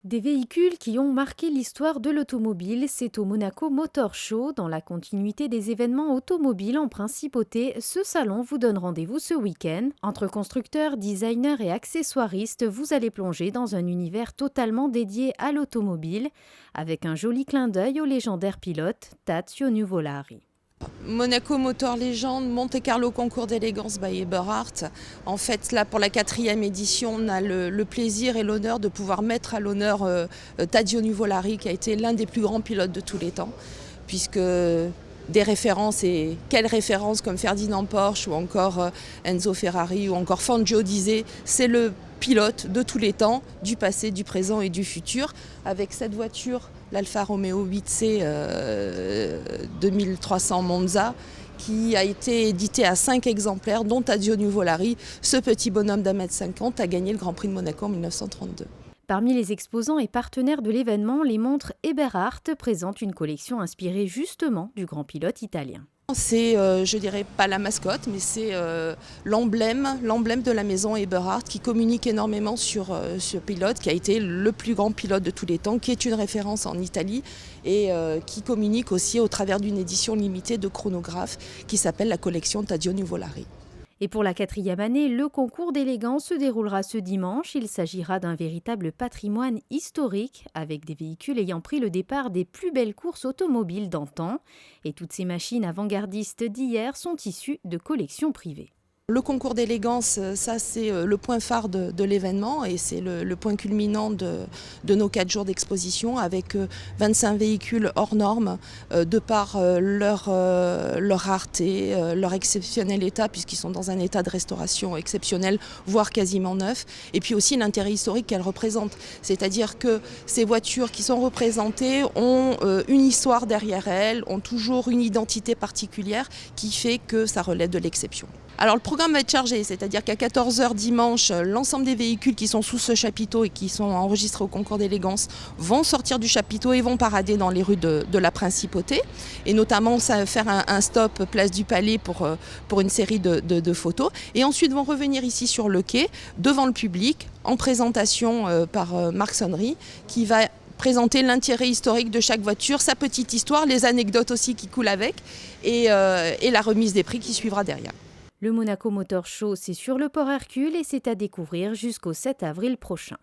Des véhicules qui ont marqué l'histoire de l'automobile, c'est au Monaco Motor Show. Dans la continuité des événements automobiles en principauté, ce salon vous donne rendez-vous ce week-end. Entre constructeurs, designers et accessoiristes, vous allez plonger dans un univers totalement dédié à l'automobile, avec un joli clin d'œil au légendaire pilote Tazio Nuvolari. Monaco Motor Legend, Monte Carlo Concours d'élégance by Eberhard. En fait, là, pour la 4e édition, on a le plaisir et l'honneur de pouvoir mettre à l'honneur Tazio Nuvolari, qui a été l'un des plus grands pilotes de tous les temps, puisque des références, et quelles références, comme Ferdinand Porsche ou encore Enzo Ferrari ou encore Fangio disaient, c'est le pilote de tous les temps, du passé, du présent et du futur. Avec cette voiture, l'Alfa Romeo 8C 2300 Monza, qui a été édité à 5 exemplaires, dont Tazio Nuvolari, ce petit bonhomme d'1,50 m, a gagné le Grand Prix de Monaco en 1932. Parmi les exposants et partenaires de l'événement, les montres Eberhard présentent une collection inspirée justement du grand pilote italien. C'est, je dirais pas la mascotte, mais c'est l'emblème de la maison Eberhard, qui communique énormément sur ce pilote qui a été le plus grand pilote de tous les temps, qui est une référence en Italie et qui communique aussi au travers d'une édition limitée de chronographes qui s'appelle la collection Tazio Nuvolari. Et pour la 4e année, le concours d'élégance se déroulera ce dimanche. Il s'agira d'un véritable patrimoine historique, avec des véhicules ayant pris le départ des plus belles courses automobiles d'antan. Et toutes ces machines avant-gardistes d'hier sont issues de collections privées. Le concours d'élégance, ça c'est le point phare de l'événement et c'est le point culminant de nos 4 jours d'exposition, avec 25 véhicules hors normes de par leur rareté, leur exceptionnel état, puisqu'ils sont dans un état de restauration exceptionnel, voire quasiment neuf, et puis aussi l'intérêt historique qu'elles représentent. C'est-à-dire que ces voitures qui sont représentées ont une histoire derrière elles, ont toujours une identité particulière qui fait que ça relève de l'exception. Alors le programme va être chargé, c'est-à-dire qu'à 14 h dimanche, l'ensemble des véhicules qui sont sous ce chapiteau et qui sont enregistrés au concours d'élégance vont sortir du chapiteau et vont parader dans les rues de la Principauté. Et notamment ça va faire un stop place du Palais pour une série de photos. Et ensuite vont revenir ici sur le quai, devant le public, en présentation par Marc Sonnery, qui va présenter l'intérêt historique de chaque voiture, sa petite histoire, les anecdotes aussi qui coulent avec, et la remise des prix qui suivra derrière. Le Monaco Motor Show, c'est sur le port Hercule et c'est à découvrir jusqu'au 7 avril prochain.